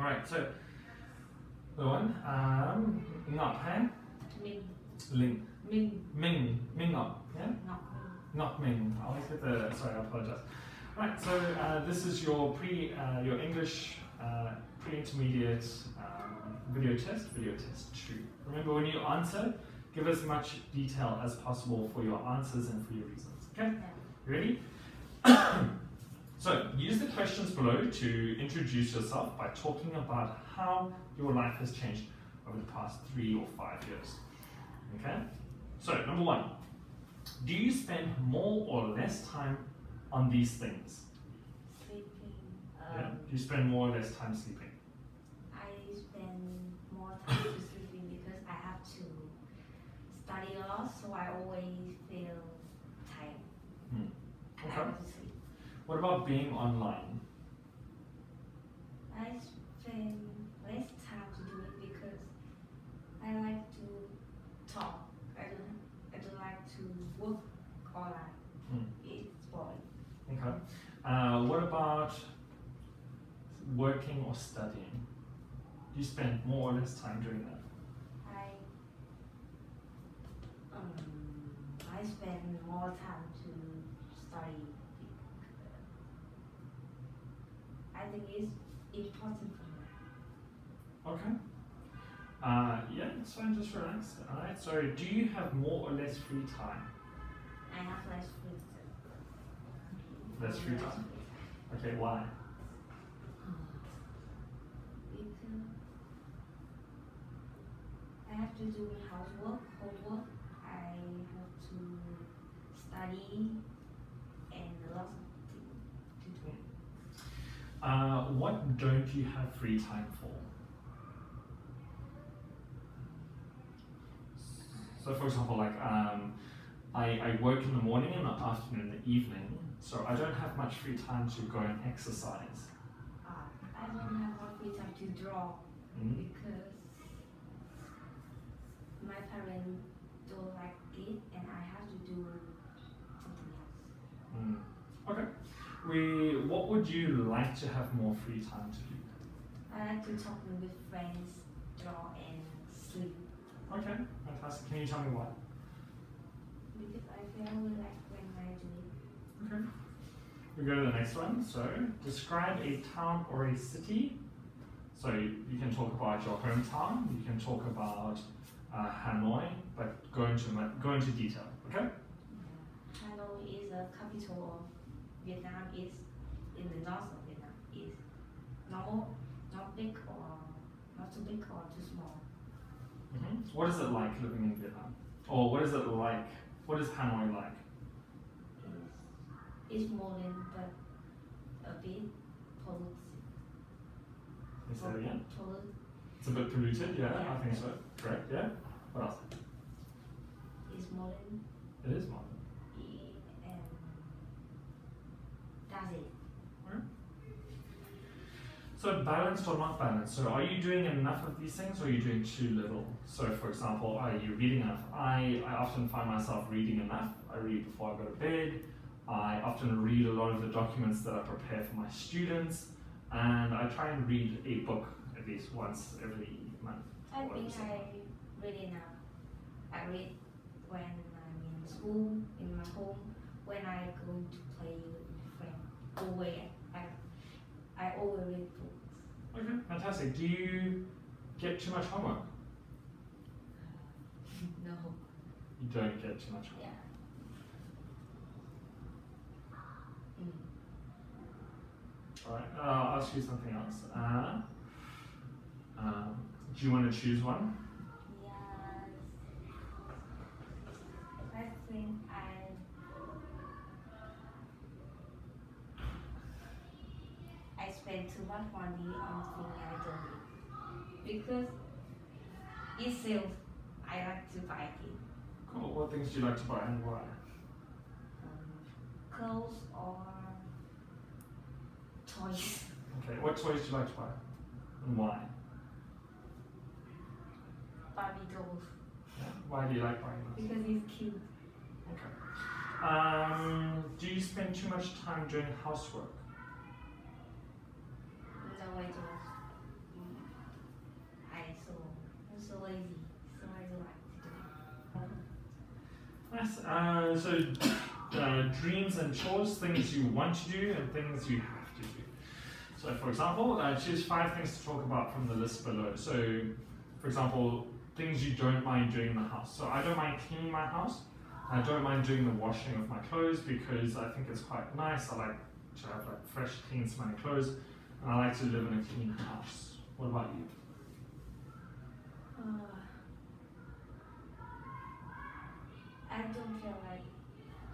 Alright, so the one, Ngoc ha? Minh. Ling. Minh. Minh Ngoc, yeah? Ngoc. Ngoc Minh. I always get the, sorry, I apologize. Right, so this is your your English pre-intermediate video test 2. Remember, when you answer, give as much detail as possible for your answers and for your reasons, okay? Yeah. You ready? So, use the questions below to introduce yourself by talking about how your life has changed over the past 3 or 5 years. Okay? So, number 1. Do you spend more or less time on these things? Sleeping. Yeah? Do you spend more or less time sleeping? I spend more time to sleeping because I have to study a lot, so I always feel tired. And I Okay. go to sleep. What about being online? I spend less time to do it because I like to talk. I don't like to work online. It's boring. Okay. What about working or studying? Do you spend more or less time doing that? I spend more time to study. I think it's important for me. Okay. Yeah, it's fine, just relax. Alright, so do you have more or less free time? I have less free time. Less free time? Okay, why? Because I have to do housework, homework. I have to study and lots of things to do. What don't you have free time for? So for example, like I work in the morning, in the afternoon, in the evening, so I don't have much free time to go and exercise. I don't have more free time to draw because my parents don't like it and I have to do something else. Okay. What would you like to have more free time to do? I like to talk with friends, draw and sleep. Okay, fantastic. Can you tell me why? Because I feel relaxed when I do it. Okay. We go to the next one. So, describe a town or a city. So you can talk about your hometown. You can talk about Hanoi, but go into detail. Okay. Hanoi is the capital of Vietnam. Is in the north of Vietnam. Is normal, not big or not too big or too small. What is it like living in Vietnam? Or what is it like? What is Hanoi like? It's modern but a bit polluted. Is that again? Polluted. It's a bit polluted, yeah, Yeah. I think so. Correct, yeah. What else? It's modern. It is modern. And that's it. So balanced or not balanced? So are you doing enough of these things or are you doing too little? So for example, are you reading enough? I often find myself reading enough. I read before I go to bed. I often read a lot of the documents that I prepare for my students. And I try and read a book at least once every month. I think I read enough. I read when I'm in school, in my home, when I go to play with my friend. Always, I always read books. Okay, fantastic. Do you get too much homework? No. You don't get too much homework. Yeah. Alright, I'll ask you something else. Do you want to choose one? Yes. I think I spend too much money on things I don't need. Because it sells, I like to buy it. Cool. What things do you like to buy and why? Clothes or toys. Okay, what toys do you like to buy and why? Barbie dolls. Yeah. Why do you like buying those? Because it's cute. Okay. Do you spend too much time doing housework? No, I don't. lazy, so I don't like to do it. Nice. Dreams and chores, things you want to do and things you have to do. So for example, choose 5 things to talk about from the list below. So for example, things you don't mind doing in the house. So I don't mind cleaning my house. I don't mind doing the washing of my clothes because I think it's quite nice. I like to have like fresh, clean, smelling clothes, and I like to live in a clean house. What about you? I don't feel like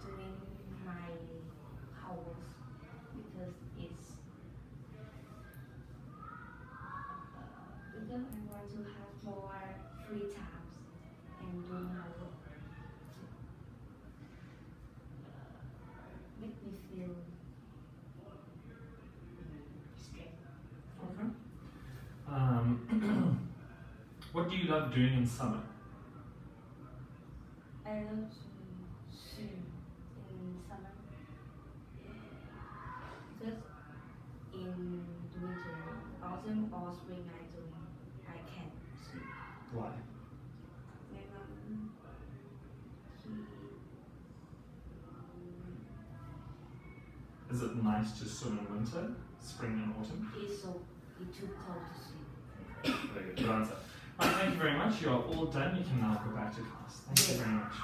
doing my house because because I want to have more free times and do my work. Make me feel stressed. Okay. What do you love doing in summer? I love to swim in summer because in winter, autumn or spring I can't swim. Why? My mom, Is it nice to swim in winter, spring and autumn? it's too cold to swim. Very good answer. Right, thank you very much. You are all done. You can now go back to class. Thank you very much.